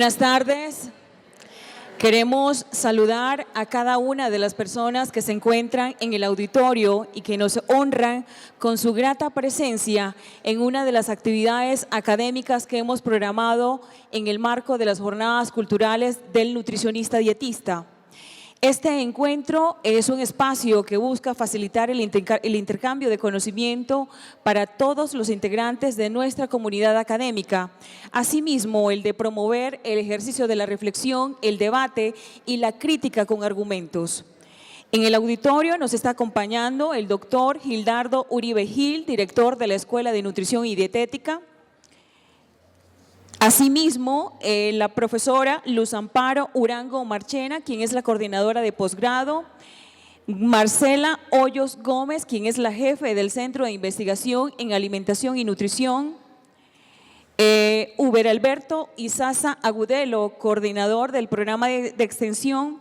buenas tardes. Queremos saludar a cada una de las personas que se encuentran en el auditorio y que nos honran con su grata presencia en una de las actividades académicas que hemos programado en el marco de las jornadas culturales del nutricionista dietista. Este encuentro es un espacio que busca facilitar el intercambio de conocimiento para todos los integrantes de nuestra comunidad académica. Asimismo, el de promover el ejercicio de la reflexión, el debate y la crítica con argumentos. En el auditorio nos está acompañando el doctor Gildardo Uribe Gil, director de la Escuela de Nutrición y Dietética. Asimismo, la profesora Luz Amparo Urango Marchena, quien es la coordinadora de posgrado, Marcela Hoyos Gómez, quien es la jefe del Centro de Investigación en Alimentación y Nutrición, Uber Alberto Izaza Agudelo, coordinador del programa de extensión,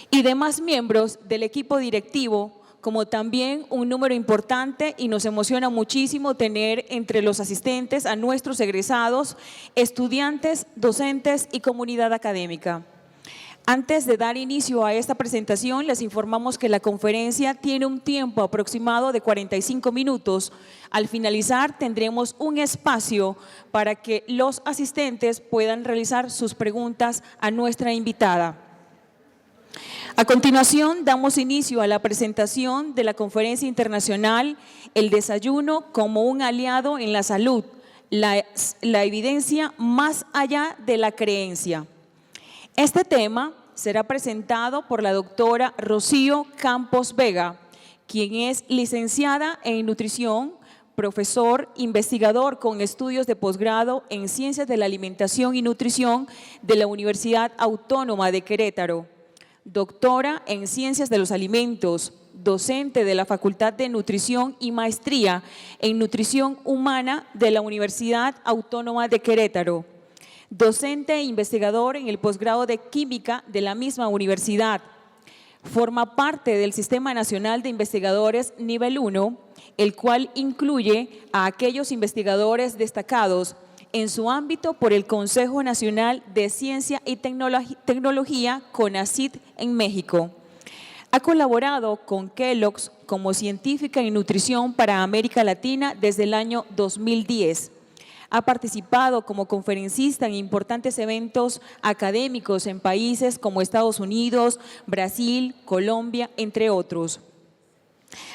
y demás miembros del equipo directivo, como también un número importante, y nos emociona muchísimo tener entre los asistentes a nuestros egresados, estudiantes, docentes y comunidad académica. Antes de dar inicio a esta presentación, les informamos que la conferencia tiene un tiempo aproximado de 45 minutos. Al finalizar, tendremos un espacio para que los asistentes puedan realizar sus preguntas a nuestra invitada. A continuación, damos inicio a la presentación de la conferencia internacional El desayuno como un aliado en la salud, la evidencia más allá de la creencia. Este tema será presentado por la doctora Rocío Campos Vega, quien es licenciada en nutrición, profesor, investigador con estudios de posgrado en Ciencias de la Alimentación y Nutrición de la Universidad Autónoma de Querétaro. Doctora en Ciencias de los Alimentos, docente de la Facultad de Nutrición y maestría en Nutrición Humana de la Universidad Autónoma de Querétaro. Docente e investigador en el posgrado de Química de la misma universidad. Forma parte del Sistema Nacional de Investigadores Nivel 1, el cual incluye a aquellos investigadores destacados en su ámbito por el Consejo Nacional de Ciencia y Tecnología, CONACYT, en México. Ha colaborado con Kellogg's como científica en nutrición para América Latina desde el año 2010. Ha participado como conferencista en importantes eventos académicos en países como Estados Unidos, Brasil, Colombia, entre otros.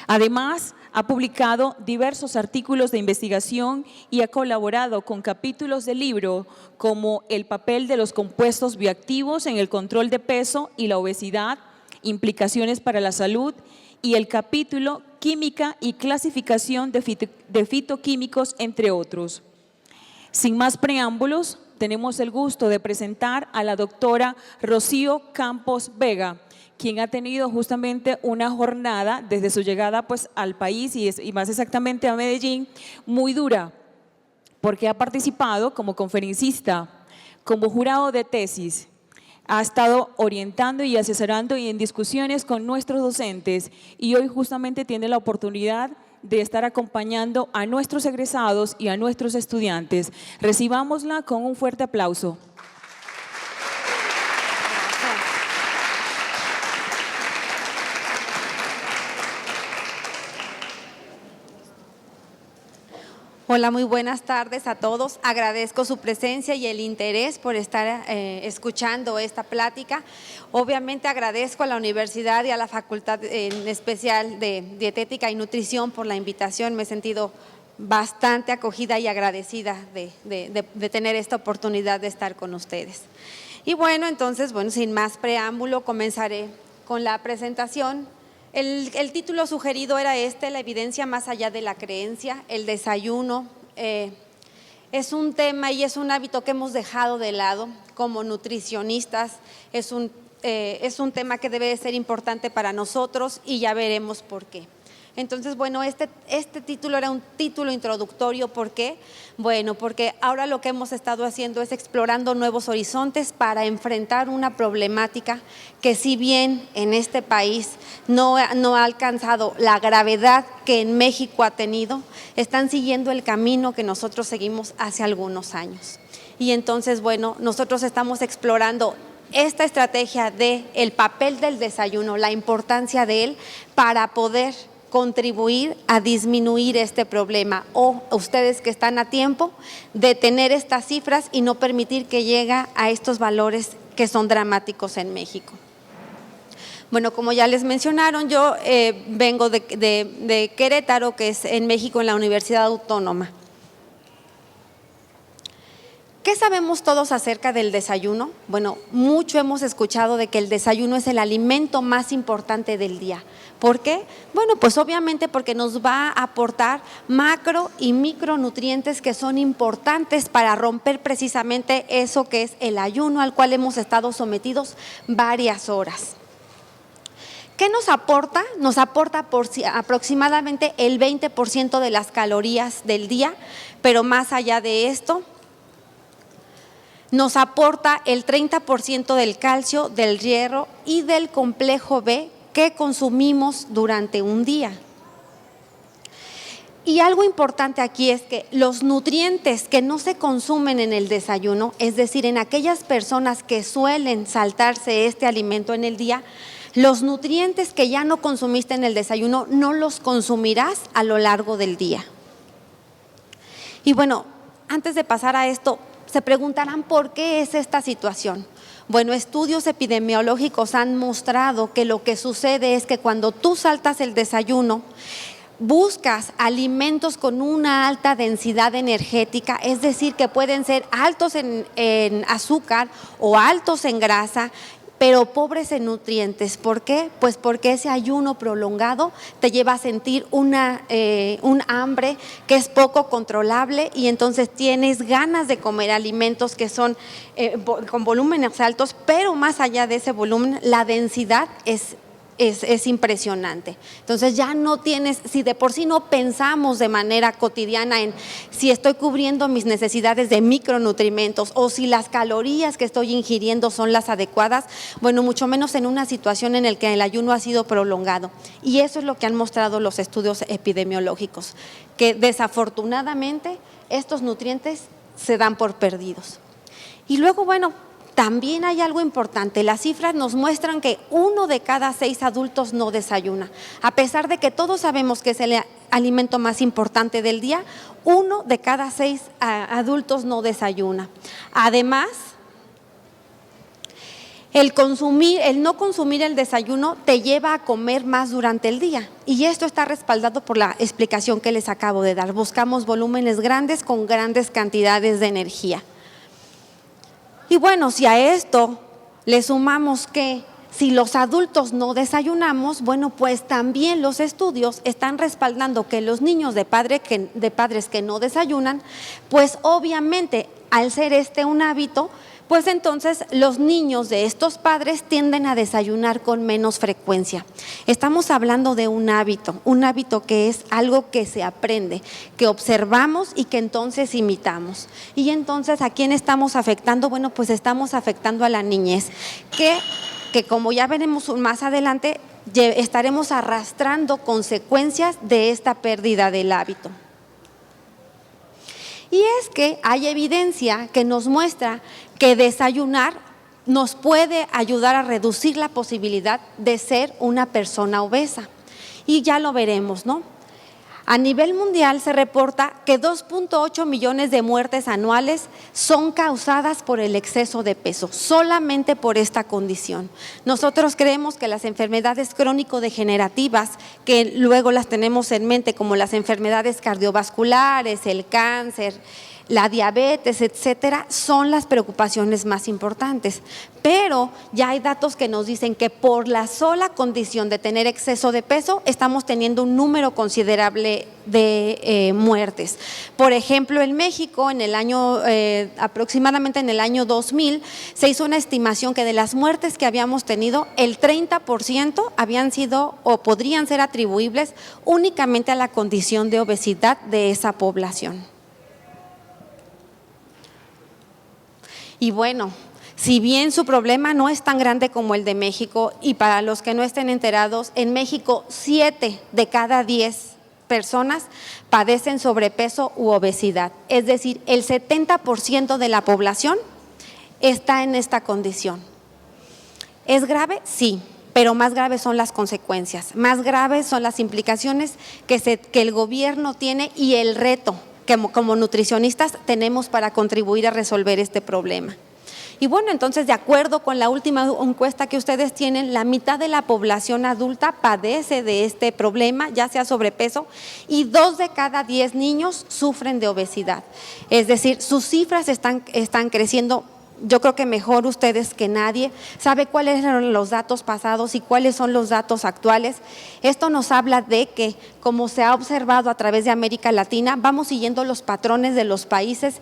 Además, ha publicado diversos artículos de investigación y ha colaborado con capítulos de libro como El papel de los compuestos bioactivos en el control de peso y la obesidad, implicaciones para la salud, y el capítulo Química y clasificación de fitoquímicos, entre otros. Sin más preámbulos, tenemos el gusto de presentar a la doctora Rocío Campos Vega, quien ha tenido justamente una jornada desde su llegada al país y más exactamente a Medellín, muy dura, porque ha participado como conferencista, como jurado de tesis, ha estado orientando y asesorando y en discusiones con nuestros docentes, y hoy justamente tiene la oportunidad de estar acompañando a nuestros egresados y a nuestros estudiantes. Recibámosla con un fuerte aplauso. Hola, muy buenas tardes a todos. Agradezco su presencia y el interés por estar escuchando esta plática. Obviamente agradezco a la universidad y a la facultad en especial de Dietética y Nutrición por la invitación. Me he sentido bastante acogida y agradecida de tener esta oportunidad de estar con ustedes. Y bueno, entonces, sin más preámbulo, comenzaré con la presentación. El título sugerido era la evidencia más allá de la creencia. El desayuno es un tema y es un hábito que hemos dejado de lado como nutricionistas. Es un tema que debe ser importante para nosotros y ya veremos por qué. Entonces, este título era un título introductorio. ¿Por qué? Bueno, porque ahora lo que hemos estado haciendo es explorando nuevos horizontes para enfrentar una problemática que, si bien en este país no ha alcanzado la gravedad que en México ha tenido, están siguiendo el camino que nosotros seguimos hace algunos años. y entonces, bueno, nosotros estamos explorando esta estrategia de el papel del desayuno, la importancia de él para poder contribuir a disminuir este problema, o ustedes que están a tiempo de tener estas cifras y no permitir que llegue a estos valores que son dramáticos en México. Bueno, como ya les mencionaron, yo vengo de Querétaro, que es en México, en la Universidad Autónoma. ¿Qué sabemos todos acerca del desayuno? Bueno, mucho hemos escuchado de que el desayuno es el alimento más importante del día. ¿Por qué? Bueno, pues obviamente porque nos va a aportar macro y micronutrientes que son importantes para romper precisamente eso que es el ayuno al cual hemos estado sometidos varias horas. ¿Qué nos aporta? Nos aporta aproximadamente el 20% de las calorías del día, pero más allá de esto, nos aporta el 30% del calcio, del hierro y del complejo B que consumimos durante un día. Y algo importante aquí es que los nutrientes que no se consumen en el desayuno, es decir, en aquellas personas que suelen saltarse este alimento en el día, los nutrientes que ya no consumiste en el desayuno no los consumirás a lo largo del día. Y bueno, antes de pasar a esto, se preguntarán por qué es esta situación. Bueno, estudios epidemiológicos han mostrado que lo que sucede es que cuando tú saltas el desayuno, buscas alimentos con una alta densidad energética, es decir, que pueden ser altos en azúcar o altos en grasa, pero pobres en nutrientes. ¿Por qué? Pues porque ese ayuno prolongado te lleva a sentir un hambre que es poco controlable y entonces tienes ganas de comer alimentos que son con volúmenes altos, pero más allá de ese volumen, la densidad es impresionante. Entonces ya no tienes, si de por sí no pensamos de manera cotidiana en si estoy cubriendo mis necesidades de micronutrientes o si las calorías que estoy ingiriendo son las adecuadas, bueno, mucho menos en una situación en la que el ayuno ha sido prolongado. Y eso es lo que han mostrado los estudios epidemiológicos, que desafortunadamente estos nutrientes se dan por perdidos. Y luego, bueno, también hay algo importante, las cifras nos muestran que 1 de cada 6 adultos no desayuna. A pesar de que todos sabemos que es el alimento más importante del día, 1 de cada 6 adultos no desayuna. Además, el no consumir el desayuno te lleva a comer más durante el día. Y esto está respaldado por la explicación que les acabo de dar. Buscamos volúmenes grandes con grandes cantidades de energía. Y bueno, si a esto le sumamos que si los adultos no desayunamos, bueno, pues también los estudios están respaldando que los niños de padres que no desayunan, pues obviamente al ser un hábito, pues entonces los niños de estos padres tienden a desayunar con menos frecuencia. Estamos hablando de un hábito que es algo que se aprende, que observamos y que entonces imitamos. Y entonces, ¿a quién estamos afectando? Bueno, pues estamos afectando a la niñez, que como ya veremos más adelante, estaremos arrastrando consecuencias de esta pérdida del hábito. Y es que hay evidencia que nos muestra que desayunar nos puede ayudar a reducir la posibilidad de ser una persona obesa. Y ya lo veremos, ¿no? A nivel mundial se reporta que 2.8 millones de muertes anuales son causadas por el exceso de peso, solamente por esta condición. Nosotros creemos que las enfermedades crónico-degenerativas, que luego las tenemos en mente como las enfermedades cardiovasculares, el cáncer, la diabetes, etcétera, son las preocupaciones más importantes. Pero ya hay datos que nos dicen que por la sola condición de tener exceso de peso estamos teniendo un número considerable de muertes. Por ejemplo, en México, aproximadamente en el año 2000, se hizo una estimación que de las muertes que habíamos tenido, el 30% habían sido o podrían ser atribuibles únicamente a la condición de obesidad de esa población. Y bueno, si bien su problema no es tan grande como el de México, y para los que no estén enterados, en México 7 de cada 10 personas padecen sobrepeso u obesidad. Es decir, el 70% de la población está en esta condición. ¿Es grave? Sí, pero más graves son las consecuencias, más graves son las implicaciones que el gobierno tiene y el reto que como nutricionistas tenemos para contribuir a resolver este problema. Y bueno, entonces, de acuerdo con la última encuesta que ustedes tienen, la mitad de la población adulta padece de este problema, ya sea sobrepeso, y 2 de cada 10 niños sufren de obesidad. Es decir, sus cifras están creciendo. Yo creo que mejor ustedes que nadie sabe cuáles eran los datos pasados y cuáles son los datos actuales. Esto nos habla de que, como se ha observado a través de América Latina, vamos siguiendo los patrones de los países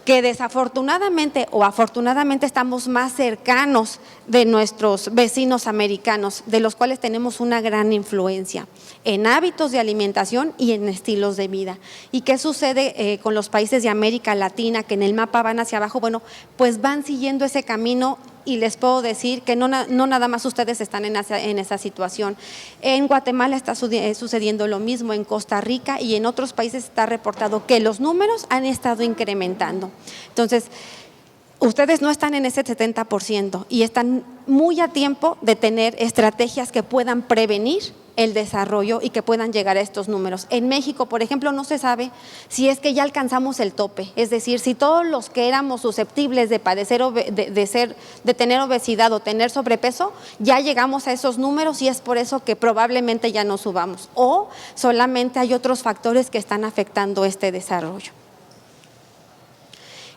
que desafortunadamente o afortunadamente estamos más cercanos de nuestros vecinos americanos, de los cuales tenemos una gran influencia en hábitos de alimentación y en estilos de vida. ¿Y qué sucede con los países de América Latina que en el mapa van hacia abajo? Bueno, pues van siguiendo ese camino. Y les puedo decir que no nada más ustedes están en esa situación. En Guatemala está sucediendo lo mismo, en Costa Rica y en otros países está reportado que los números han estado incrementando. Entonces, ustedes no están en ese 70% y están muy a tiempo de tener estrategias que puedan prevenir el desarrollo y que puedan llegar a estos números. En México, por ejemplo, no se sabe si es que ya alcanzamos el tope, es decir, si todos los que éramos susceptibles de padecer de tener obesidad o tener sobrepeso, ya llegamos a esos números y es por eso que probablemente ya no subamos, o solamente hay otros factores que están afectando este desarrollo.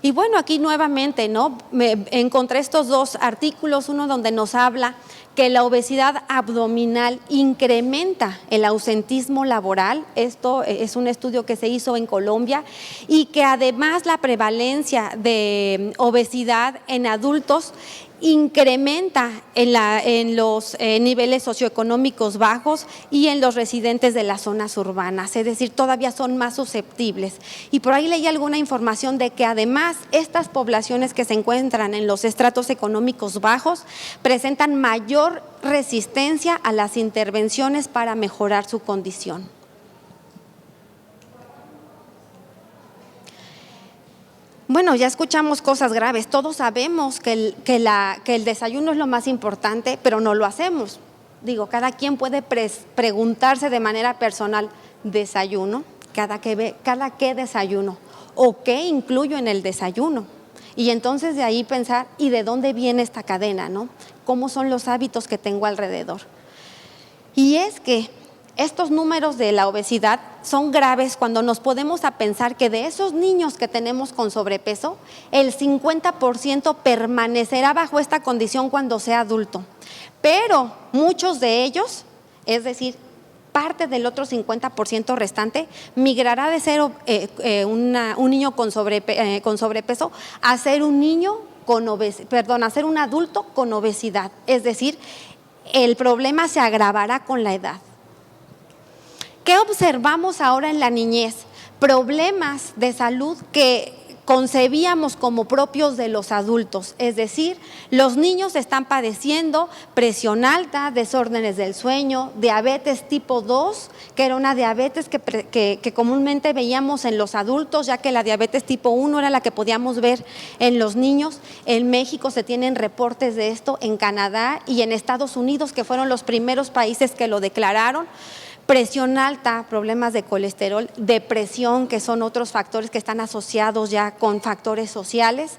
Y bueno, aquí nuevamente, ¿no? Me encontré estos 2 artículos, uno donde nos habla que la obesidad abdominal incrementa el ausentismo laboral. Esto es un estudio que se hizo en Colombia y que además la prevalencia de obesidad en adultos incrementa en los niveles socioeconómicos bajos y en los residentes de las zonas urbanas, es decir, todavía son más susceptibles. Y por ahí leí alguna información de que además estas poblaciones que se encuentran en los estratos económicos bajos presentan mayor resistencia a las intervenciones para mejorar su condición. Bueno, ya escuchamos cosas graves, todos sabemos que el desayuno es lo más importante, pero no lo hacemos. Digo, cada quien puede preguntarse de manera personal, ¿desayuno? ¿Cada qué desayuno? ¿O qué incluyo en el desayuno? Y entonces de ahí pensar, ¿y de dónde viene esta cadena, no? ¿Cómo son los hábitos que tengo alrededor? Y es que estos números de la obesidad son graves cuando nos podemos a pensar que de esos niños que tenemos con sobrepeso, el 50% permanecerá bajo esta condición cuando sea adulto. Pero muchos de ellos, es decir, parte del otro 50% restante, migrará de ser un niño con sobrepeso a ser un niño a ser un adulto con obesidad. Es decir, el problema se agravará con la edad. ¿Qué observamos ahora en la niñez? Problemas de salud que concebíamos como propios de los adultos, es decir, los niños están padeciendo presión alta, desórdenes del sueño, diabetes tipo 2, que era una diabetes que comúnmente veíamos en los adultos, ya que la diabetes tipo 1 era la que podíamos ver en los niños. En México se tienen reportes de esto, en Canadá y en Estados Unidos, que fueron los primeros países que lo declararon. Presión alta, problemas de colesterol, depresión, que son otros factores que están asociados ya con factores sociales.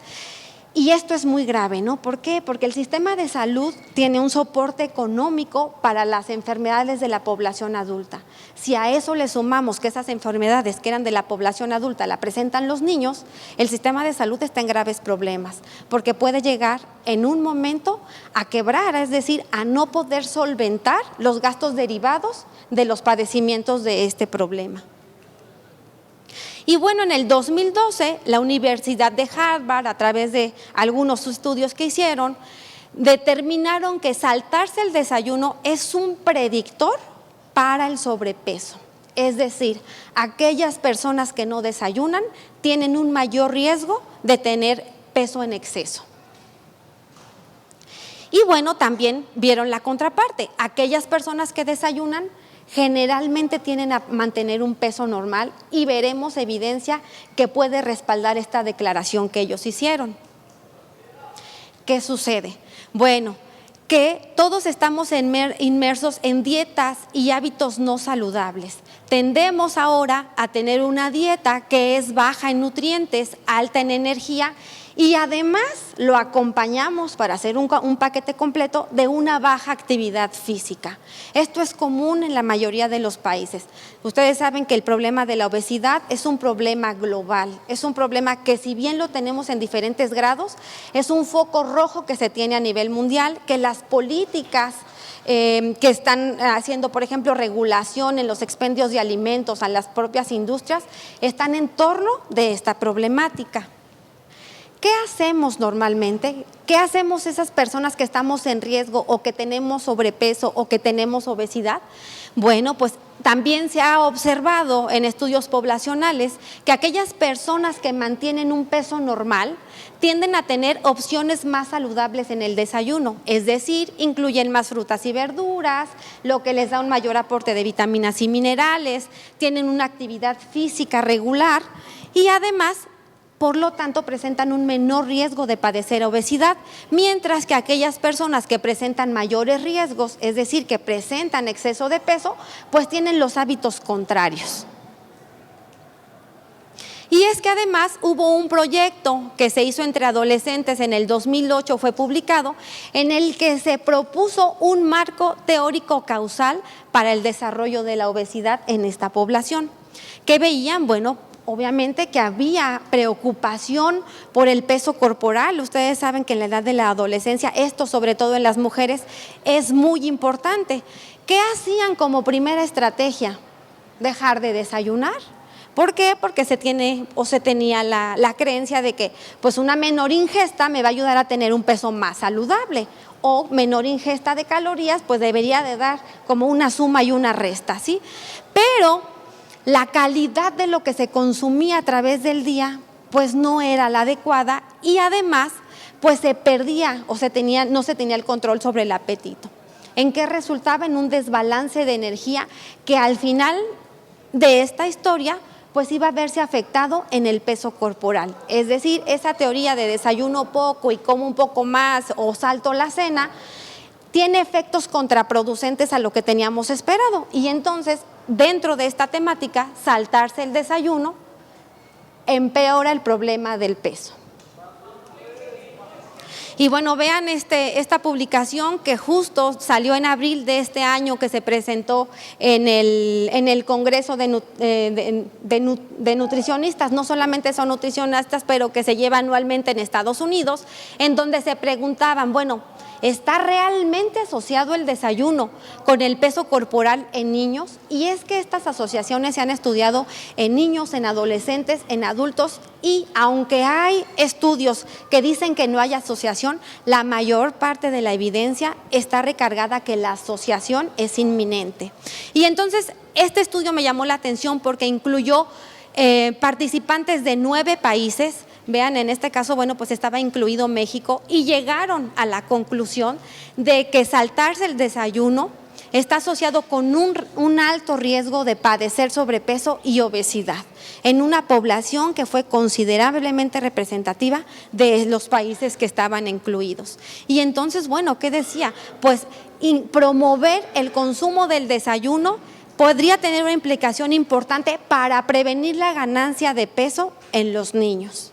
Y esto es muy grave, ¿no? ¿Por qué? Porque el sistema de salud tiene un soporte económico para las enfermedades de la población adulta. Si a eso le sumamos que esas enfermedades que eran de la población adulta la presentan los niños, el sistema de salud está en graves problemas, porque puede llegar en un momento a quebrar, es decir, a no poder solventar los gastos derivados de los padecimientos de este problema. Y bueno, en el 2012, la Universidad de Harvard, a través de algunos estudios que hicieron, determinaron que saltarse el desayuno es un predictor para el sobrepeso. Es decir, aquellas personas que no desayunan tienen un mayor riesgo de tener peso en exceso. Y bueno, también vieron la contraparte, aquellas personas que desayunan generalmente tienden a mantener un peso normal y veremos evidencia que puede respaldar esta declaración que ellos hicieron. ¿Qué sucede? Bueno, que todos estamos inmersos en dietas y hábitos no saludables. Tendemos ahora a tener una dieta que es baja en nutrientes, alta en energía y además lo acompañamos para hacer un paquete completo de una baja actividad física. Esto es común en la mayoría de los países. Ustedes saben que el problema de la obesidad es un problema global, es un problema que si bien lo tenemos en diferentes grados, es un foco rojo que se tiene a nivel mundial, que las políticas que están haciendo, por ejemplo, regulación en los expendios de alimentos a las propias industrias, están en torno de esta problemática. ¿Qué hacemos normalmente? ¿Qué hacemos esas personas que estamos en riesgo o que tenemos sobrepeso o que tenemos obesidad? Bueno, pues también se ha observado en estudios poblacionales que aquellas personas que mantienen un peso normal tienden a tener opciones más saludables en el desayuno, es decir, incluyen más frutas y verduras, lo que les da un mayor aporte de vitaminas y minerales, tienen una actividad física regular y además, por lo tanto, presentan un menor riesgo de padecer obesidad, mientras que aquellas personas que presentan mayores riesgos, es decir, que presentan exceso de peso, pues tienen los hábitos contrarios. Y es que además hubo un proyecto que se hizo entre adolescentes en el 2008, fue publicado, en el que se propuso un marco teórico causal para el desarrollo de la obesidad en esta población. ¿Qué veían? Bueno, obviamente que había preocupación por el peso corporal. Ustedes saben que en la edad de la adolescencia, esto sobre todo en las mujeres, es muy importante. ¿Qué hacían como primera estrategia? Dejar de desayunar. ¿Por qué? Porque se tenía la creencia de que pues una menor ingesta me va a ayudar a tener un peso más saludable, o menor ingesta de calorías pues debería de dar como una suma y una resta, ¿sí? Pero la calidad de lo que se consumía a través del día pues no era la adecuada y además pues se perdía o no se tenía el control sobre el apetito. ¿En qué resultaba? En un desbalance de energía que al final de esta historia pues iba a verse afectado en el peso corporal. Es decir, esa teoría de desayuno poco y como un poco más o salto la cena tiene efectos contraproducentes a lo que teníamos esperado. Y entonces, dentro de esta temática, saltarse el desayuno empeora el problema del peso. Y bueno, vean esta publicación que justo salió en abril de este año, que se presentó en el Congreso de Nutricionistas. No solamente son nutricionistas, pero que se lleva anualmente en Estados Unidos, en donde se preguntaban, bueno, ¿está realmente asociado el desayuno con el peso corporal en niños? Y es que estas asociaciones se han estudiado en niños, en adolescentes, en adultos, y aunque hay estudios que dicen que no hay asociación, la mayor parte de la evidencia está recargada que la asociación es inminente. Y entonces este estudio me llamó la atención porque incluyó participantes de 9 países. Vean, en este caso, bueno, pues estaba incluido México y llegaron a la conclusión de que saltarse el desayuno está asociado con un alto riesgo de padecer sobrepeso y obesidad en una población que fue considerablemente representativa de los países que estaban incluidos. Y entonces, bueno, ¿qué decía? Pues promover el consumo del desayuno podría tener una implicación importante para prevenir la ganancia de peso en los niños.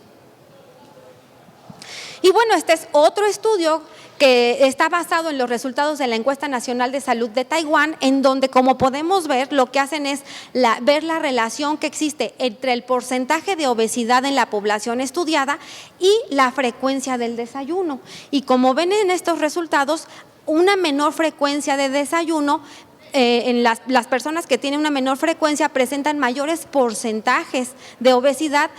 Y bueno, este es otro estudio que está basado en los resultados de la Encuesta Nacional de Salud de Taiwán, en donde, como podemos ver, lo que hacen es ver la relación que existe entre el porcentaje de obesidad en la población estudiada y la frecuencia del desayuno. Y como ven en estos resultados, una menor frecuencia de desayuno en las personas que tienen una menor frecuencia presentan mayores porcentajes de obesidad,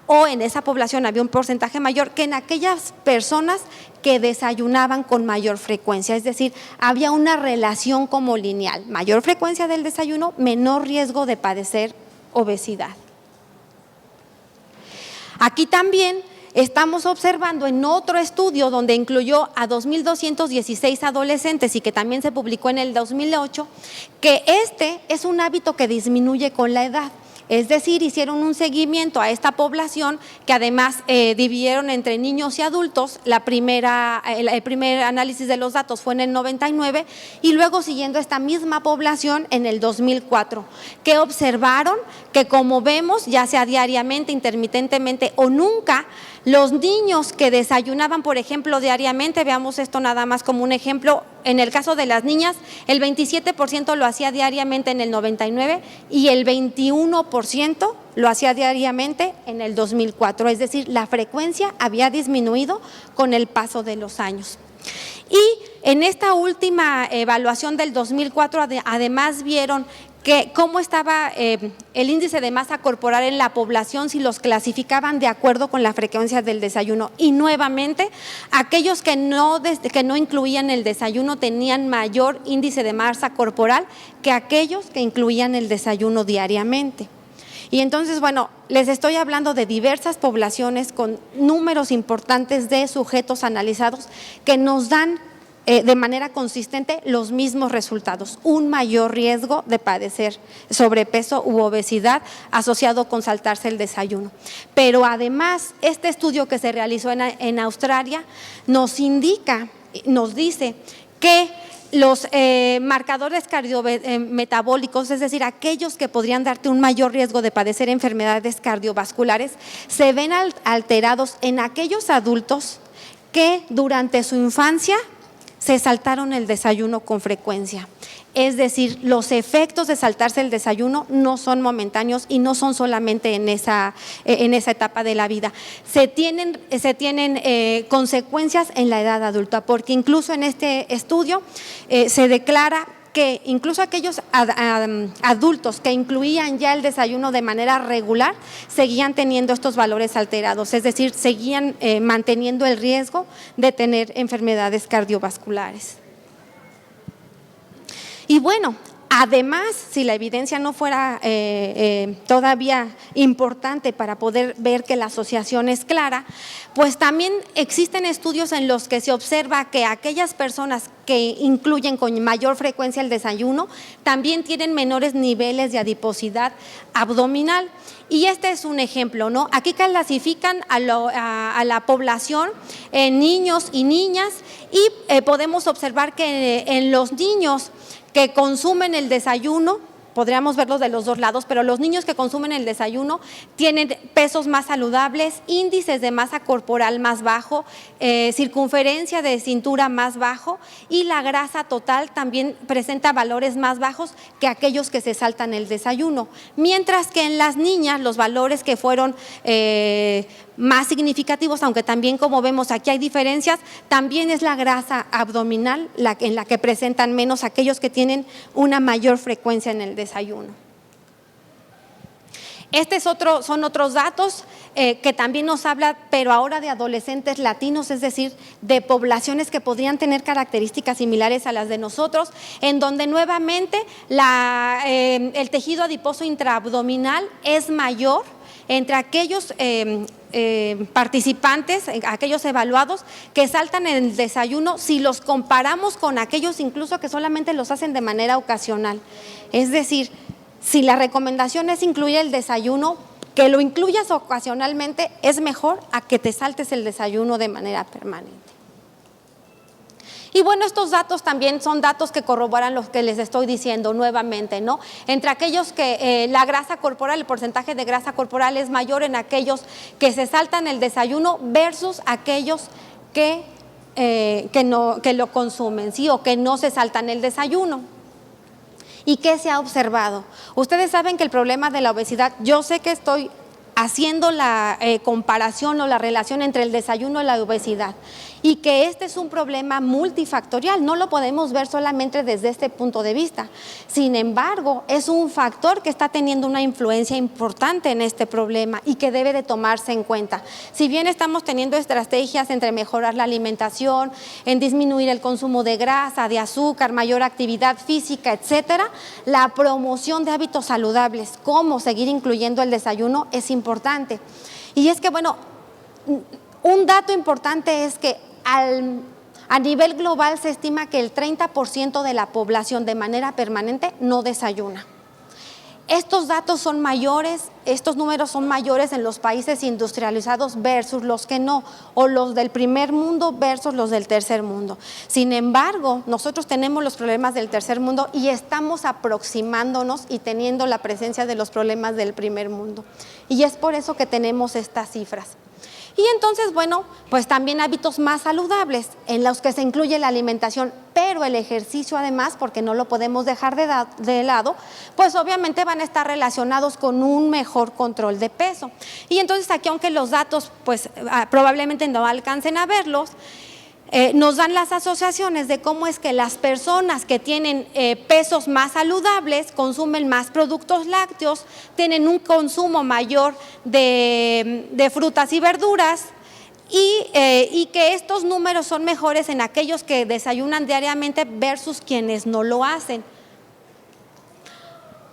o en esa población había un porcentaje mayor que en aquellas personas que desayunaban con mayor frecuencia. Es decir, había una relación como lineal: mayor frecuencia del desayuno, menor riesgo de padecer obesidad. Aquí también estamos observando en otro estudio donde incluyó a 2.216 adolescentes y que también se publicó en el 2008, que este es un hábito que disminuye con la edad. Es decir, hicieron un seguimiento a esta población que además dividieron entre niños y adultos. El primer análisis de los datos fue en el 99 y luego siguiendo esta misma población en el 2004, que observaron que, como vemos, ya sea diariamente, intermitentemente o nunca, los niños que desayunaban, por ejemplo, diariamente, veamos esto nada más como un ejemplo, en el caso de las niñas, el 27% lo hacía diariamente en el 99 y el 21% lo hacía diariamente en el 2004, es decir, la frecuencia había disminuido con el paso de los años. Y en esta última evaluación del 2004, además vieron que cómo estaba el índice de masa corporal en la población si los clasificaban de acuerdo con la frecuencia del desayuno. Y nuevamente, aquellos que no incluían el desayuno tenían mayor índice de masa corporal que aquellos que incluían el desayuno diariamente. Y entonces, bueno, les estoy hablando de diversas poblaciones con números importantes de sujetos analizados que nos dan de manera consistente los mismos resultados, un mayor riesgo de padecer sobrepeso u obesidad asociado con saltarse el desayuno. Pero además, este estudio que se realizó en Australia nos dice que los marcadores cardiometabólicos, es decir, aquellos que podrían darte un mayor riesgo de padecer enfermedades cardiovasculares, se ven alterados en aquellos adultos que durante su infancia se saltaron el desayuno con frecuencia. Es decir, los efectos de saltarse el desayuno no son momentáneos y no son solamente en esa etapa de la vida. Se tienen consecuencias en la edad adulta, porque incluso en este estudio se declara que incluso aquellos adultos que incluían ya el desayuno de manera regular seguían teniendo estos valores alterados, es decir, seguían manteniendo el riesgo de tener enfermedades cardiovasculares. Y bueno, además, si la evidencia no fuera todavía importante para poder ver que la asociación es clara, pues también existen estudios en los que se observa que aquellas personas que incluyen con mayor frecuencia el desayuno también tienen menores niveles de adiposidad abdominal. Y este es un ejemplo, ¿no? Aquí clasifican a la población en niños y niñas y podemos observar que en los niños que consumen el desayuno, podríamos verlo de los dos lados, pero los niños que consumen el desayuno tienen pesos más saludables, índices de masa corporal más bajo, circunferencia de cintura más bajo y la grasa total también presenta valores más bajos que aquellos que se saltan el desayuno. Mientras que en las niñas los valores que fueron más significativos, aunque también como vemos aquí hay diferencias, también es la grasa abdominal en la que presentan menos aquellos que tienen una mayor frecuencia en el desayuno. Son otros datos que también nos habla, pero ahora de adolescentes latinos, es decir, de poblaciones que podrían tener características similares a las de nosotros, en donde nuevamente el tejido adiposo intraabdominal es mayor entre aquellos participantes, aquellos evaluados que saltan en el desayuno, si los comparamos con aquellos incluso que solamente los hacen de manera ocasional. Es decir, si la recomendación es incluir el desayuno, que lo incluyas ocasionalmente es mejor a que te saltes el desayuno de manera permanente. Y bueno, estos datos también son datos que corroboran lo que les estoy diciendo nuevamente, ¿no? Entre aquellos que la grasa corporal, el porcentaje de grasa corporal es mayor en aquellos que se saltan el desayuno versus aquellos que lo consumen, ¿sí? O que no se saltan el desayuno. ¿Y qué se ha observado? Ustedes saben que el problema de la obesidad, yo sé que estoy haciendo la comparación o la relación entre el desayuno y la obesidad, y que este es un problema multifactorial, no lo podemos ver solamente desde este punto de vista. Sin embargo, es un factor que está teniendo una influencia importante en este problema y que debe de tomarse en cuenta. Si bien estamos teniendo estrategias entre mejorar la alimentación, en disminuir el consumo de grasa, de azúcar, mayor actividad física, etcétera, la promoción de hábitos saludables, como seguir incluyendo el desayuno, es importante. Y es que, bueno, un dato importante es que a nivel global se estima que el 30% de la población de manera permanente no desayuna. Estos datos son mayores, estos números son mayores en los países industrializados versus los que no, o los del primer mundo versus los del tercer mundo. Sin embargo, nosotros tenemos los problemas del tercer mundo y estamos aproximándonos y teniendo la presencia de los problemas del primer mundo. Y es por eso que tenemos estas cifras. Y entonces, bueno, pues también hábitos más saludables en los que se incluye la alimentación, pero el ejercicio además, porque no lo podemos dejar de lado, pues obviamente van a estar relacionados con un mejor control de peso. Y entonces aquí, aunque los datos pues probablemente no alcancen a verlos, nos dan las asociaciones de cómo es que las personas que tienen pesos más saludables consumen más productos lácteos, tienen un consumo mayor de frutas y verduras y que estos números son mejores en aquellos que desayunan diariamente versus quienes no lo hacen.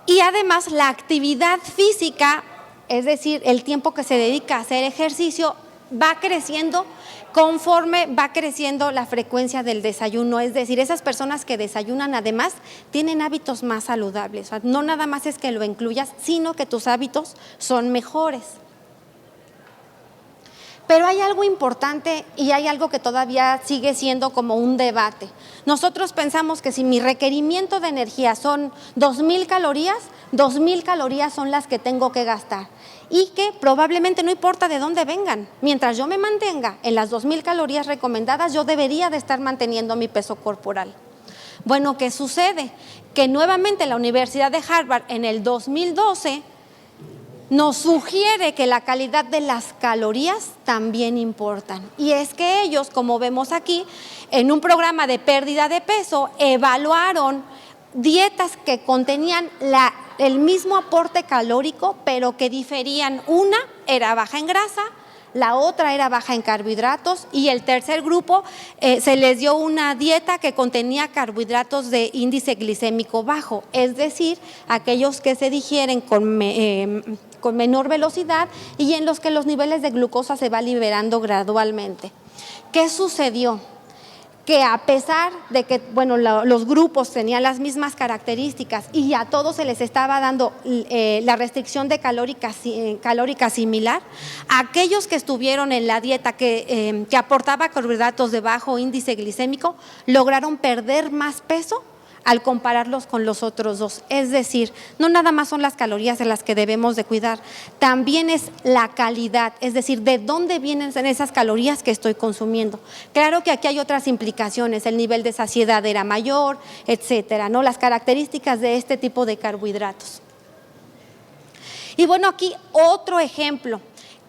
Y además la actividad física, es decir, el tiempo que se dedica a hacer ejercicio, va creciendo conforme va creciendo la frecuencia del desayuno, es decir, esas personas que desayunan además tienen hábitos más saludables, o sea, no nada más es que lo incluyas, sino que tus hábitos son mejores. Pero hay algo importante y hay algo que todavía sigue siendo como un debate. Nosotros pensamos que si mi requerimiento de energía son 2,000 calorías, 2,000 calorías son las que tengo que gastar. Y que probablemente no importa de dónde vengan, mientras yo me mantenga en las 2,000 calorías recomendadas, yo debería de estar manteniendo mi peso corporal. Bueno, ¿qué sucede? Que nuevamente la Universidad de Harvard en el 2012 nos sugiere que la calidad de las calorías también importan. Y es que ellos, como vemos aquí, en un programa de pérdida de peso, evaluaron dietas que contenían el mismo aporte calórico, pero que diferían. Una era baja en grasa, la otra era baja en carbohidratos y el tercer grupo se les dio una dieta que contenía carbohidratos de índice glicémico bajo, es decir, aquellos que se digieren con menor velocidad y en los que los niveles de glucosa se va liberando gradualmente. ¿Qué sucedió? Que a pesar de que los grupos tenían las mismas características y a todos se les estaba dando la restricción de calórica similar, aquellos que estuvieron en la dieta que aportaba carbohidratos de bajo índice glicémico lograron perder más peso al compararlos con los otros dos. Es decir, no nada más son las calorías de las que debemos de cuidar, también es la calidad, es decir, de dónde vienen esas calorías que estoy consumiendo. Claro que aquí hay otras implicaciones, el nivel de saciedad era mayor, etcétera, ¿no? Las características de este tipo de carbohidratos. Y bueno, aquí otro ejemplo.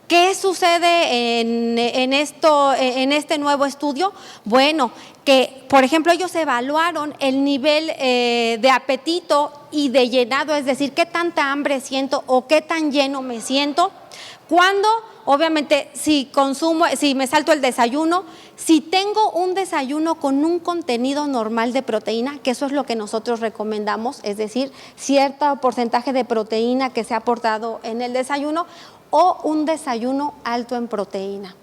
¿Qué sucede en este nuevo estudio? Bueno, que por ejemplo ellos evaluaron el nivel de apetito y de llenado, es decir, qué tanta hambre siento o qué tan lleno me siento, cuando obviamente si me salto el desayuno, si tengo un desayuno con un contenido normal de proteína, que eso es lo que nosotros recomendamos, es decir, cierto porcentaje de proteína que se ha aportado en el desayuno, o un desayuno alto en proteína.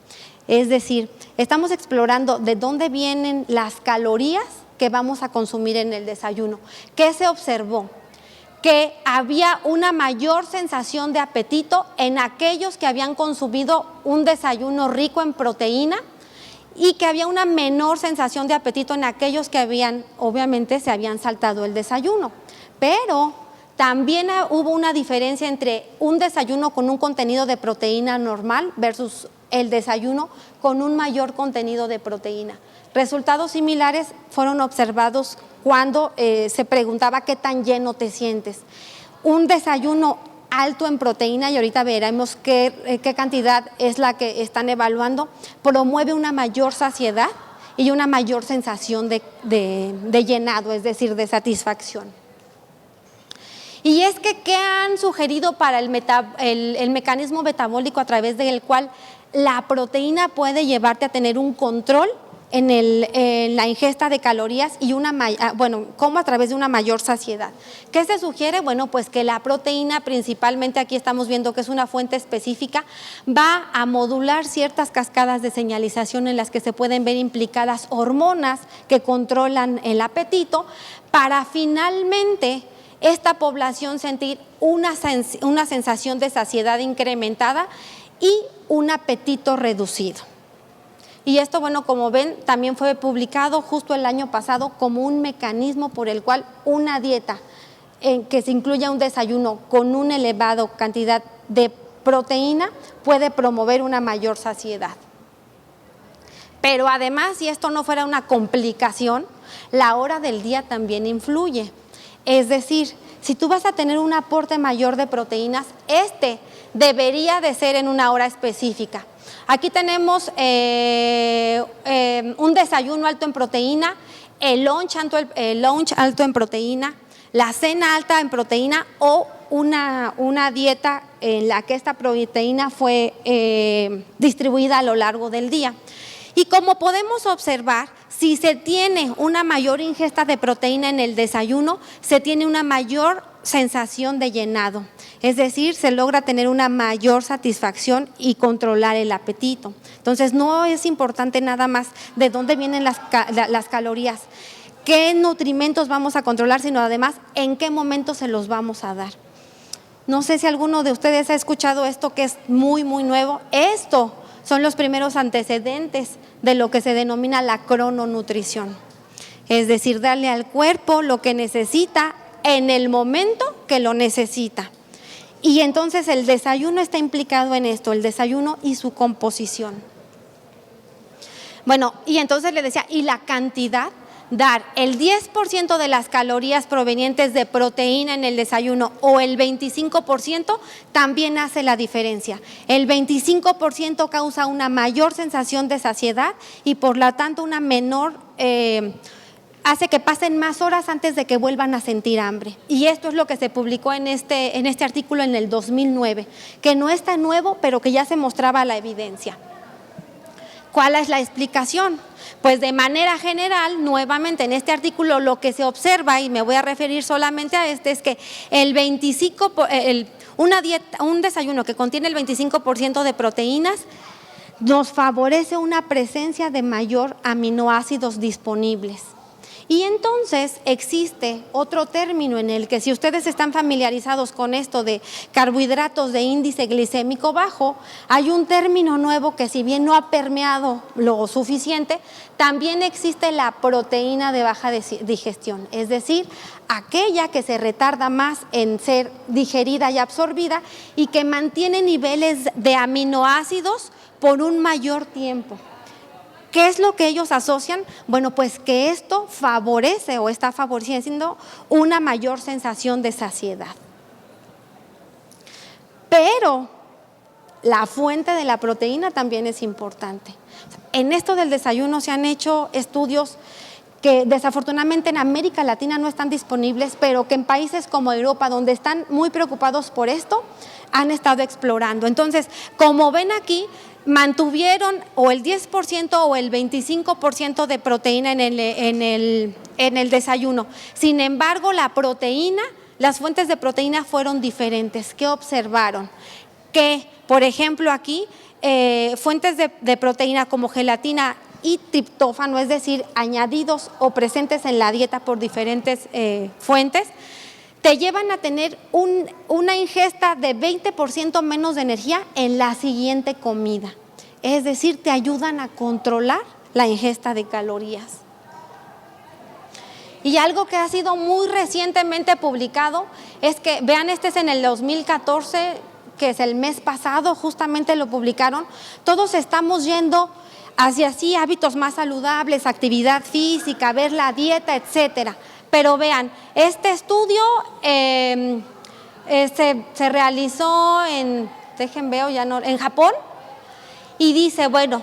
Es decir, estamos explorando de dónde vienen las calorías que vamos a consumir en el desayuno. ¿Qué se observó? Que había una mayor sensación de apetito en aquellos que habían consumido un desayuno rico en proteína y que había una menor sensación de apetito en aquellos que obviamente se habían saltado el desayuno. Pero también hubo una diferencia entre un desayuno con un contenido de proteína normal versus el desayuno con un mayor contenido de proteína. Resultados similares fueron observados cuando se preguntaba qué tan lleno te sientes. Un desayuno alto en proteína, y ahorita veremos qué cantidad es la que están evaluando, promueve una mayor saciedad y una mayor sensación de llenado, es decir, de satisfacción. Y es que, ¿qué han sugerido para el mecanismo metabólico a través del cual la proteína puede llevarte a tener un control en la ingesta de calorías y como a través de una mayor saciedad. ¿Qué se sugiere? Bueno, pues que la proteína, principalmente aquí estamos viendo que es una fuente específica, va a modular ciertas cascadas de señalización en las que se pueden ver implicadas hormonas que controlan el apetito, para finalmente esta población sentir una sensación de saciedad incrementada y un apetito reducido. Y esto, bueno, como ven, también fue publicado justo el año pasado como un mecanismo por el cual una dieta en que se incluya un desayuno con una elevada cantidad de proteína puede promover una mayor saciedad. Pero además, si esto no fuera una complicación, la hora del día también influye. Es decir, si tú vas a tener un aporte mayor de proteínas, debería de ser en una hora específica. Aquí tenemos un desayuno alto en proteína, el lunch alto en proteína, la cena alta en proteína o una dieta en la que esta proteína fue distribuida a lo largo del día. Y como podemos observar, si se tiene una mayor ingesta de proteína en el desayuno, se tiene una mayor sensación de llenado. Es decir, se logra tener una mayor satisfacción y controlar el apetito. Entonces, no es importante nada más de dónde vienen las calorías, qué nutrimentos vamos a controlar, sino además en qué momento se los vamos a dar. No sé si alguno de ustedes ha escuchado esto que es muy, muy nuevo. Esto son los primeros antecedentes de lo que se denomina la crononutrición. Es decir, darle al cuerpo lo que necesita en el momento que lo necesita. Y entonces el desayuno está implicado en esto, el desayuno y su composición. Bueno, y entonces le decía, y la cantidad, dar el 10% de las calorías provenientes de proteína en el desayuno o el 25% también hace la diferencia. El 25% causa una mayor sensación de saciedad y por lo tanto una menor, hace que pasen más horas antes de que vuelvan a sentir hambre. Y esto es lo que se publicó en este artículo en el 2009, que no es tan nuevo, pero que ya se mostraba la evidencia. ¿Cuál es la explicación? Pues de manera general, nuevamente en este artículo lo que se observa, y me voy a referir solamente a es que un desayuno que contiene el 25% de proteínas nos favorece una presencia de mayor aminoácidos disponibles. Y entonces existe otro término en el que, si ustedes están familiarizados con esto de carbohidratos de índice glicémico bajo, hay un término nuevo que, si bien no ha permeado lo suficiente, también existe la proteína de baja digestión, es decir, aquella que se retarda más en ser digerida y absorbida y que mantiene niveles de aminoácidos por un mayor tiempo. ¿Qué es lo que ellos asocian? Bueno, pues que esto favorece o está favoreciendo una mayor sensación de saciedad. Pero la fuente de la proteína también es importante. En esto del desayuno se han hecho estudios que desafortunadamente en América Latina no están disponibles, pero que en países como Europa, donde están muy preocupados por esto, han estado explorando. Entonces, como ven aquí, mantuvieron o el 10% o el 25% de proteína en el desayuno. Sin embargo, las fuentes de proteína fueron diferentes. ¿Qué observaron? Que, por ejemplo, aquí, fuentes de proteína como gelatina y triptófano, es decir, añadidos o presentes en la dieta por diferentes fuentes, te llevan a tener una ingesta de 20% menos de energía en la siguiente comida. Es decir, te ayudan a controlar la ingesta de calorías. Y algo que ha sido muy recientemente publicado es que, vean, este es en el 2014, que es el mes pasado, justamente lo publicaron. Todos estamos yendo hacia sí hábitos más saludables, actividad física, ver la dieta, etcétera. Pero vean, este estudio se realizó en Japón, y dice, bueno,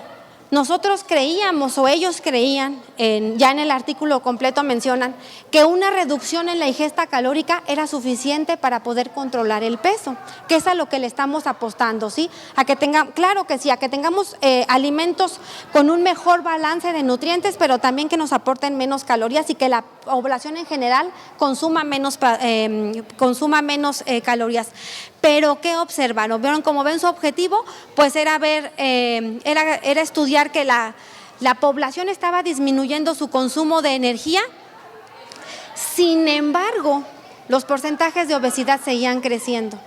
nosotros creíamos o ellos creían ya en el artículo completo mencionan que una reducción en la ingesta calórica era suficiente para poder controlar el peso, que es a lo que le estamos apostando, ¿sí? A que claro que sí, a que tengamos alimentos con un mejor balance de nutrientes, pero también que nos aporten menos calorías y que la población en general consuma menos calorías. Pero ¿qué observaron? ¿Vieron? Como ven, su objetivo pues era estudiar que la población estaba disminuyendo su consumo de energía. Sin embargo, los porcentajes de obesidad seguían creciendo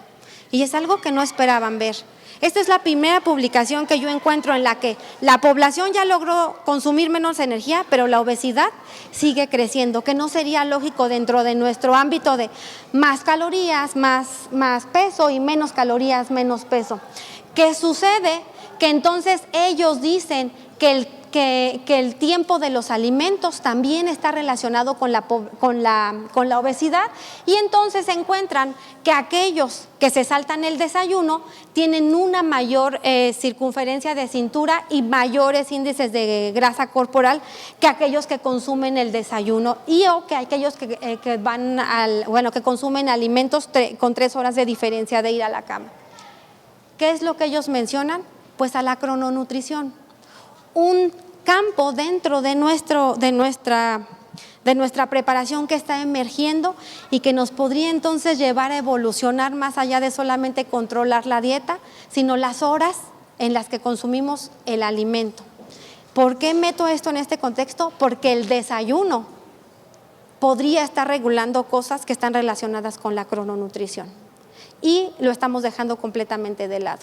y es algo que no esperaban ver. Esta es la primera publicación que yo encuentro en la que la población ya logró consumir menos energía, pero la obesidad sigue creciendo, que no sería lógico dentro de nuestro ámbito de más calorías, más peso y menos calorías, menos peso. ¿Qué sucede? Que entonces ellos dicen que el tiempo de los alimentos también está relacionado con la obesidad, y entonces encuentran que aquellos que se saltan el desayuno tienen una mayor circunferencia de cintura y mayores índices de grasa corporal que aquellos que consumen el desayuno o que aquellos que consumen alimentos con 3 horas de diferencia de ir a la cama. ¿Qué es lo que ellos mencionan? Pues a la crononutrición. Un campo dentro de nuestra preparación que está emergiendo y que nos podría entonces llevar a evolucionar más allá de solamente controlar la dieta, sino las horas en las que consumimos el alimento. ¿Por qué meto esto en este contexto? Porque el desayuno podría estar regulando cosas que están relacionadas con la crononutrición y lo estamos dejando completamente de lado.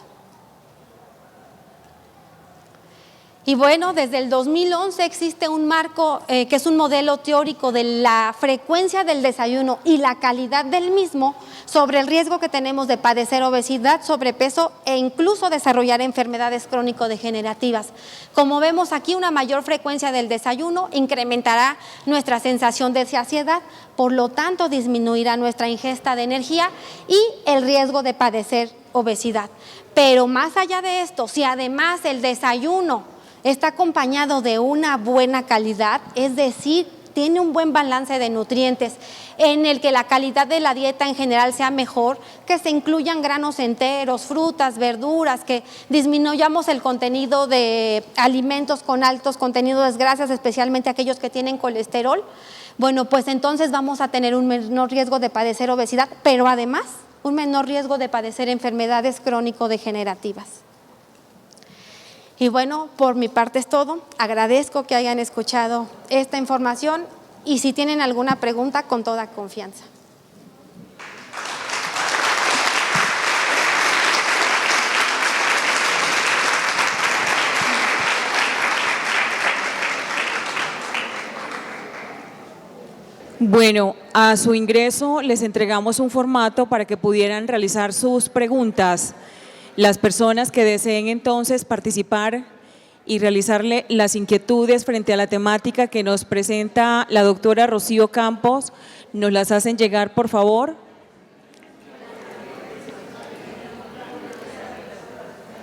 Y bueno, desde el 2011 existe un marco que es un modelo teórico de la frecuencia del desayuno y la calidad del mismo sobre el riesgo que tenemos de padecer obesidad, sobrepeso e incluso desarrollar enfermedades crónico-degenerativas. Como vemos aquí, una mayor frecuencia del desayuno incrementará nuestra sensación de saciedad, por lo tanto disminuirá nuestra ingesta de energía y el riesgo de padecer obesidad. Pero más allá de esto, si además el desayuno está acompañado de una buena calidad, es decir, tiene un buen balance de nutrientes en el que la calidad de la dieta en general sea mejor, que se incluyan granos enteros, frutas, verduras, que disminuyamos el contenido de alimentos con altos contenidos de grasas, especialmente aquellos que tienen colesterol, bueno, pues entonces vamos a tener un menor riesgo de padecer obesidad, pero además un menor riesgo de padecer enfermedades crónico-degenerativas. Y bueno, por mi parte es todo. Agradezco que hayan escuchado esta información y si tienen alguna pregunta, con toda confianza. Bueno, a su ingreso les entregamos un formato para que pudieran realizar sus preguntas. Las personas que deseen entonces participar y realizarle las inquietudes frente a la temática que nos presenta la doctora Rocío Campos, nos las hacen llegar, por favor.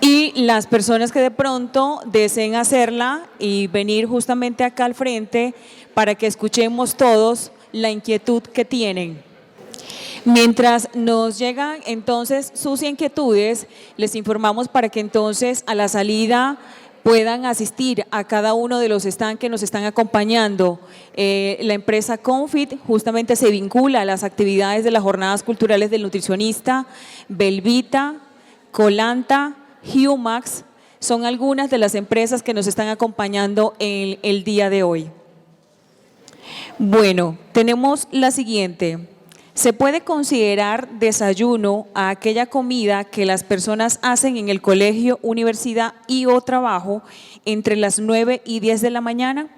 Y las personas que de pronto deseen hacerla y venir justamente acá al frente para que escuchemos todos la inquietud que tienen. Mientras nos llegan entonces sus inquietudes, les informamos para que entonces a la salida puedan asistir a cada uno de los stands que nos están acompañando. La empresa Confit justamente se vincula a las actividades de las jornadas culturales del nutricionista, Belvita, Colanta, Humax, son algunas de las empresas que nos están acompañando en el día de hoy. Bueno, tenemos la siguiente. ¿Se puede considerar desayuno a aquella comida que las personas hacen en el colegio, universidad y o trabajo entre las 9 y 10 de la mañana?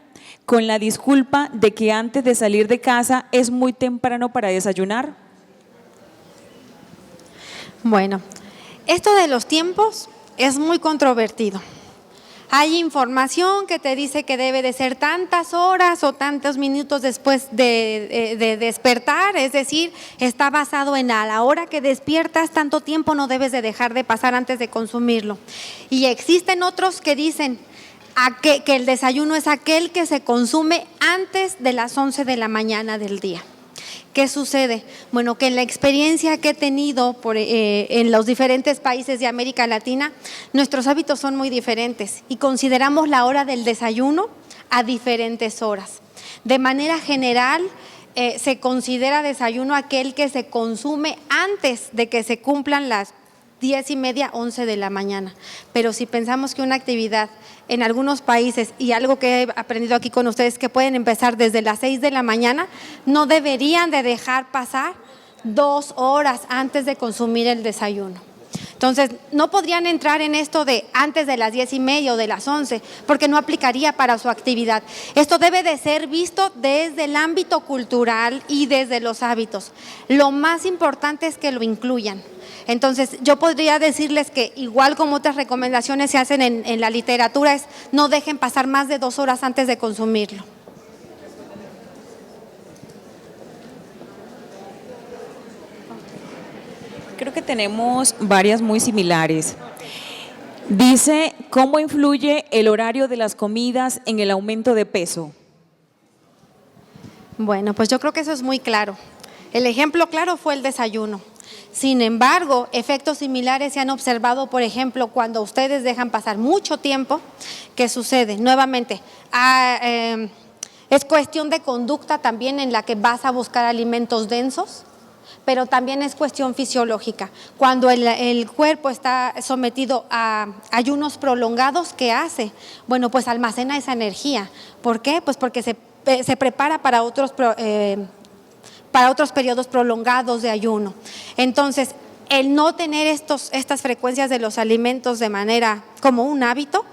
Con la disculpa de que antes de salir de casa es muy temprano para desayunar. Bueno, esto de los tiempos es muy controvertido. Hay información que te dice que debe de ser tantas horas o tantos minutos después de despertar, es decir, está basado en a la hora que despiertas, tanto tiempo no debes de dejar de pasar antes de consumirlo. Y existen otros que dicen que el desayuno es aquel que se consume antes de las 11 de la mañana del día. ¿Qué sucede? Bueno, que en la experiencia que he tenido en los diferentes países de América Latina, nuestros hábitos son muy diferentes y consideramos la hora del desayuno a diferentes horas. De manera general, se considera desayuno aquel que se consume antes de que se cumplan las 10:30, 11 de la mañana. Pero si pensamos que una actividad en algunos países, y algo que he aprendido aquí con ustedes, que pueden empezar desde las 6 de la mañana, no deberían de dejar pasar 2 horas antes de consumir el desayuno. Entonces, no podrían entrar en esto de antes de las 10:30 o de las 11, porque no aplicaría para su actividad. Esto debe de ser visto desde el ámbito cultural y desde los hábitos. Lo más importante es que lo incluyan. Entonces, yo podría decirles que igual como otras recomendaciones se hacen en la literatura, es no dejen pasar más de 2 horas antes de consumirlo. Creo que tenemos varias muy similares. Dice, ¿cómo influye el horario de las comidas en el aumento de peso? Bueno, pues yo creo que eso es muy claro. El ejemplo claro fue el desayuno. Sin embargo, efectos similares se han observado, por ejemplo, cuando ustedes dejan pasar mucho tiempo. ¿Qué sucede? Nuevamente, es cuestión de conducta también en la que vas a buscar alimentos densos, pero también es cuestión fisiológica. Cuando el cuerpo está sometido a ayunos prolongados, ¿qué hace? Bueno, pues almacena esa energía. ¿Por qué? Pues porque se prepara para otros periodos prolongados de ayuno. Entonces, el no tener estas frecuencias de los alimentos de manera como un hábito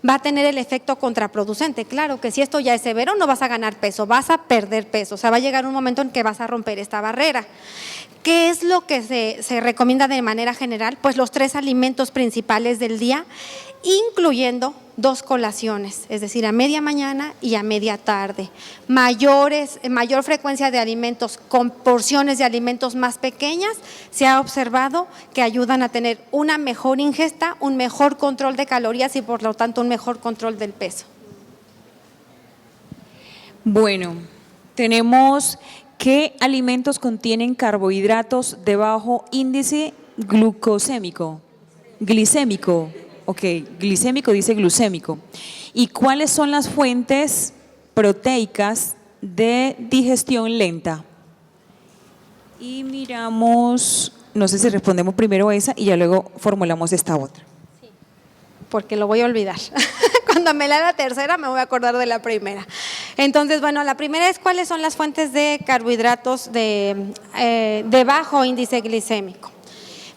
va a tener el efecto contraproducente. Claro que si esto ya es severo, no vas a ganar peso, vas a perder peso. O sea, va a llegar un momento en que vas a romper esta barrera. ¿Qué es lo que se recomienda de manera general? Pues los 3 alimentos principales del día, incluyendo 2 colaciones, es decir, a media mañana y a media tarde. Mayor frecuencia de alimentos con porciones de alimentos más pequeñas, se ha observado que ayudan a tener una mejor ingesta, un mejor control de calorías y por lo tanto un mejor control del peso. Bueno, tenemos ¿qué alimentos contienen carbohidratos de bajo índice glicémico? Ok, glicémico dice glucémico. ¿Y cuáles son las fuentes proteicas de digestión lenta? Y miramos, no sé si respondemos primero esa y ya luego formulamos esta otra. Sí, porque lo voy a olvidar. Cuando me lea la tercera me voy a acordar de la primera. Entonces, bueno, la primera es cuáles son las fuentes de carbohidratos de bajo índice glicémico.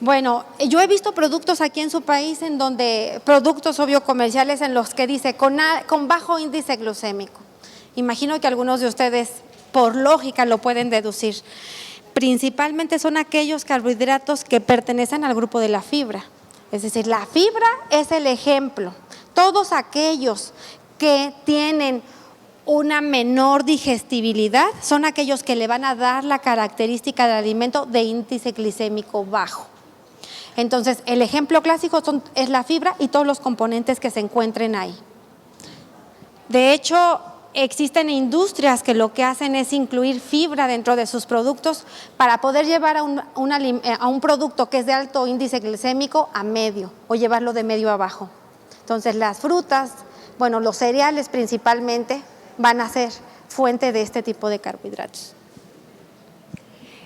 Bueno, yo he visto productos aquí en su país en donde, productos obvio comerciales en los que dice con bajo índice glucémico. Imagino que algunos de ustedes por lógica lo pueden deducir. Principalmente son aquellos carbohidratos que pertenecen al grupo de la fibra. Es decir, la fibra es el ejemplo. Todos aquellos que tienen una menor digestibilidad son aquellos que le van a dar la característica del alimento de índice glicémico bajo. Entonces, el ejemplo clásico es la fibra y todos los componentes que se encuentren ahí. De hecho, existen industrias que lo que hacen es incluir fibra dentro de sus productos para poder llevar a un producto que es de alto índice glicémico a medio o llevarlo de medio a bajo. Entonces, las frutas, bueno, los cereales principalmente van a ser fuente de este tipo de carbohidratos.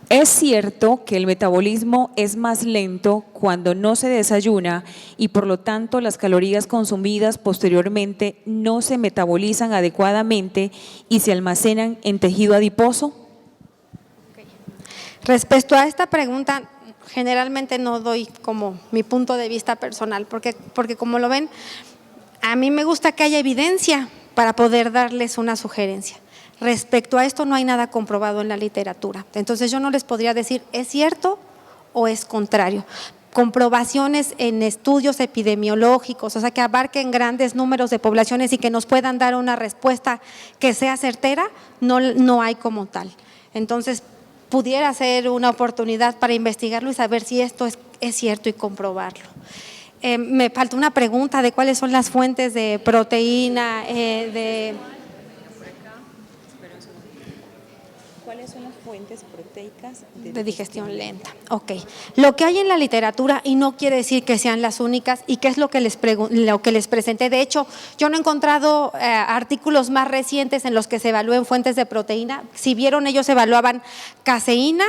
Es cierto que el metabolismo es más lento cuando no se desayuna y por lo tanto las calorías consumidas posteriormente no se metabolizan adecuadamente y se almacenan en tejido adiposo. Respecto a esta pregunta, generalmente no doy como mi punto de vista personal, porque como lo ven, a mí me gusta que haya evidencia para poder darles una sugerencia. Respecto a esto no hay nada comprobado en la literatura, entonces yo no les podría decir es cierto o es contrario. Comprobaciones en estudios epidemiológicos, o sea que abarquen grandes números de poblaciones y que nos puedan dar una respuesta que sea certera, no hay como tal. Entonces pudiera ser una oportunidad para investigarlo y saber si esto es cierto y comprobarlo. Me faltó una pregunta de cuáles son las fuentes de proteína, ¿Cuáles son las fuentes proteicas de digestión lenta. Ok. Lo que hay en la literatura, y no quiere decir que sean las únicas, y qué es lo que les presenté. De hecho, yo no he encontrado artículos más recientes en los que se evalúen fuentes de proteína. Si vieron, ellos evaluaban caseína,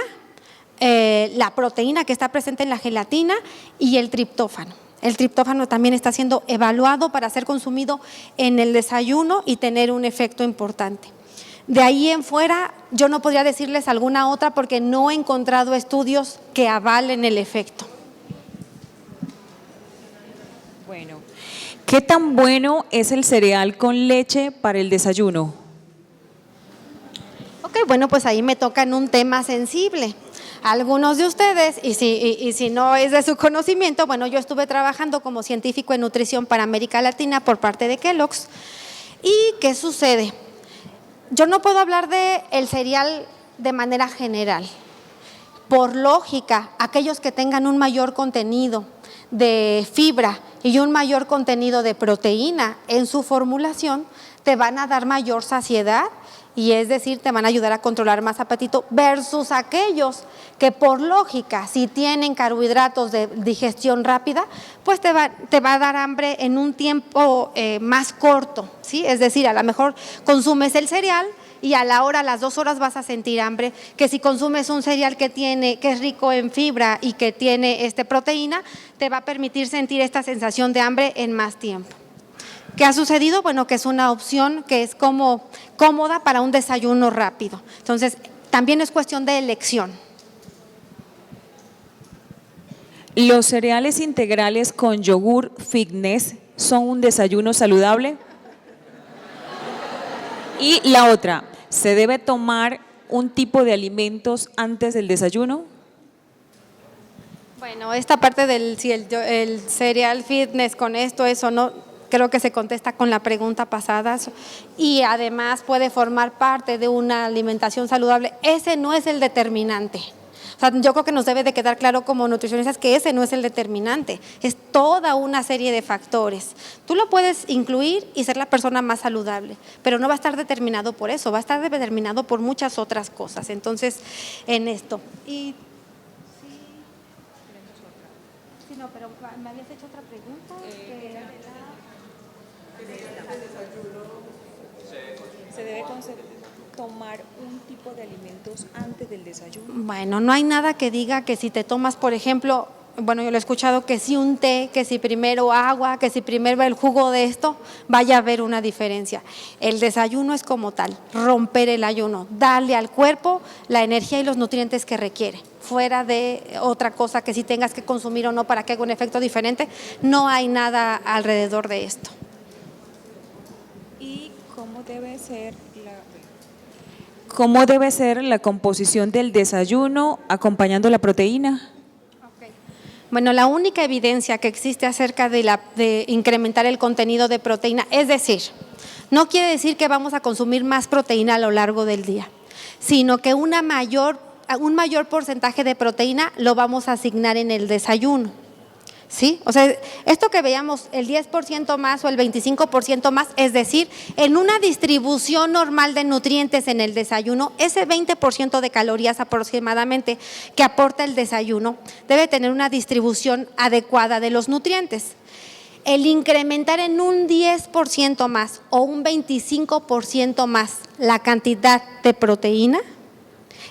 la proteína que está presente en la gelatina y el triptófano. El triptófano también está siendo evaluado para ser consumido en el desayuno y tener un efecto importante. De ahí en fuera, yo no podría decirles alguna otra porque no he encontrado estudios que avalen el efecto. Bueno, ¿qué tan bueno es el cereal con leche para el desayuno? Ok, bueno, pues ahí me toca en un tema sensible. Algunos de ustedes, y si no es de su conocimiento, bueno, yo estuve trabajando como científico en nutrición para América Latina por parte de Kellogg's. ¿Y qué sucede? Yo no puedo hablar del cereal de manera general. Por lógica, aquellos que tengan un mayor contenido de fibra y un mayor contenido de proteína en su formulación, te van a dar mayor saciedad, y es decir, te van a ayudar a controlar más apetito, versus aquellos que por lógica, si tienen carbohidratos de digestión rápida, pues te va a dar hambre en un tiempo más corto, ¿sí? Es decir, a lo mejor consumes el cereal y a las 2 horas vas a sentir hambre, que si consumes un cereal que es rico en fibra y que tiene proteína, te va a permitir sentir esta sensación de hambre en más tiempo. ¿Qué ha sucedido? Bueno, que es una opción que es como cómoda para un desayuno rápido. Entonces, también es cuestión de elección. ¿Los cereales integrales con yogur fitness son un desayuno saludable? Y la otra, ¿se debe tomar un tipo de alimentos antes del desayuno? Bueno, esta parte del si el cereal fitness con eso no, creo que se contesta con la pregunta pasada, y además puede formar parte de una alimentación saludable. Ese no es el determinante. O sea, yo creo que nos debe de quedar claro como nutricionistas que ese no es el determinante, es toda una serie de factores. Tú lo puedes incluir y ser la persona más saludable, pero no va a estar determinado por eso, va a estar determinado por muchas otras cosas. Entonces, en esto. Y sí, no, pero me habías hecho otra pregunta. ¿Se debe tomar un tipo de alimentos antes del desayuno? Bueno, no hay nada que diga que si te tomas, por ejemplo, bueno, yo lo he escuchado, que si un té, que si primero agua, que si primero el jugo de esto, vaya a haber una diferencia. El desayuno es como tal, romper el ayuno, darle al cuerpo la energía y los nutrientes que requiere. Fuera de otra cosa que si tengas que consumir o no para que haga un efecto diferente, no hay nada alrededor de esto. ¿Y cómo debe ser la composición del desayuno acompañando la proteína? Bueno, la única evidencia que existe acerca de incrementar el contenido de proteína, es decir, no quiere decir que vamos a consumir más proteína a lo largo del día, sino que un mayor porcentaje de proteína lo vamos a asignar en el desayuno. ¿Sí? O sea, esto que veíamos, el 10% más o el 25% más, es decir, en una distribución normal de nutrientes en el desayuno, ese 20% de calorías aproximadamente que aporta el desayuno debe tener una distribución adecuada de los nutrientes. El incrementar en un 10% más o un 25% más la cantidad de proteína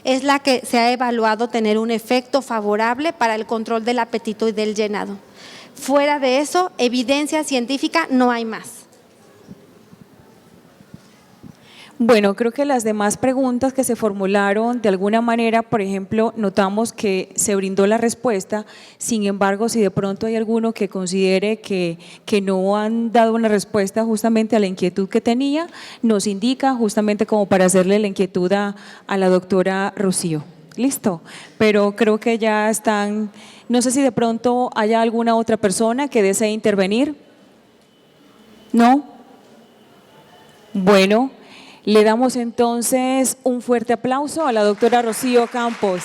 es la que se ha evaluado tener un efecto favorable para el control del apetito y del llenado. Fuera de eso, evidencia científica no hay más. Bueno, creo que las demás preguntas que se formularon, de alguna manera, por ejemplo, notamos que se brindó la respuesta. Sin embargo, si de pronto hay alguno que considere que no han dado una respuesta justamente a la inquietud que tenía, nos indica justamente como para hacerle la inquietud a la doctora Rocío. Listo, pero creo que ya están, no sé si de pronto haya alguna otra persona que desee intervenir. ¿No? Bueno, le damos entonces un fuerte aplauso a la doctora Rocío Campos.